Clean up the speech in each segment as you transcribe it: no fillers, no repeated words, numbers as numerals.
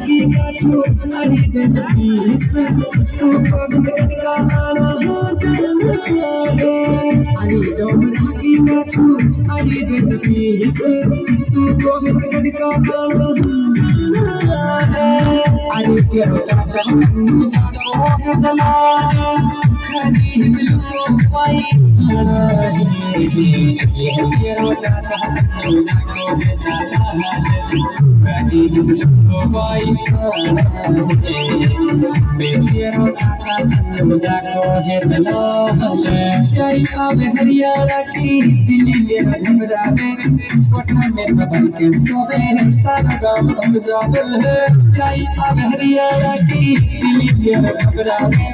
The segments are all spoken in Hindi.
की काछो अड़ी दिन पीस तू कभी का आना हो जाना है अड़ी डोमरा की काछो अड़ी दिन पीस तू कभी का आना हो जाना है अड़ी तेरो चाचा तू जाको है दलाल खरीद लो पाई खाना है ये तेरो चाचा तू जाको है दलाल खरीद लो पाई खाना है तेरो चाचा तू जाको है दलाल सही अब हरियाणा की दिल्ली मेरा घबरावे कोठा में बबल के सोवे सारा गांव बन जावे सही अब हरियाणा की दिल्ली मेरा घबरावे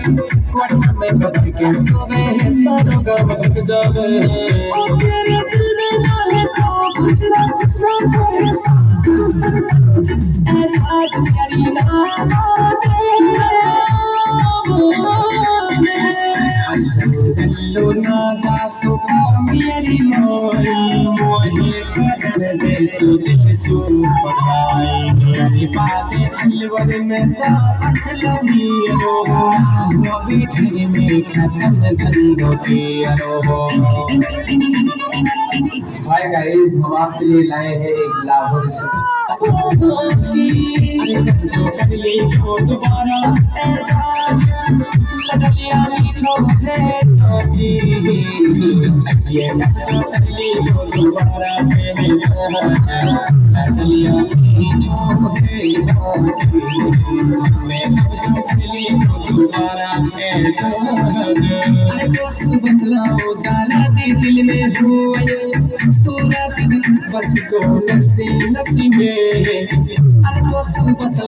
कोठा में बबल के सोवे सारा गांव बन जावे ओ तेरे दिल में ना है खो घुटना घुसना कोई तू सर आज मेरी नाम गल्लो ना जा सो मेरी मोरी मोहे कर दे तू दिल सो पढ़ाई मेरी बातें अलवर में तो अखलमी रो वो भी घर में खत्म धंधो के रो हाय गाइस, हम आपके लिए लाए हैं एक लाहौरी जो कर ले वो दोबारा एजाज लगलिया मीठो है टोटी ये जो कर ले वो दोबारा एजाज लगलिया मीठो है टोटी मैं जो कर ले वो दोबारा एजाज अरे दोस्त बतलाओ दाला दिल में हुए पूरा दिन बस को नसी नसी में अरे दोस्त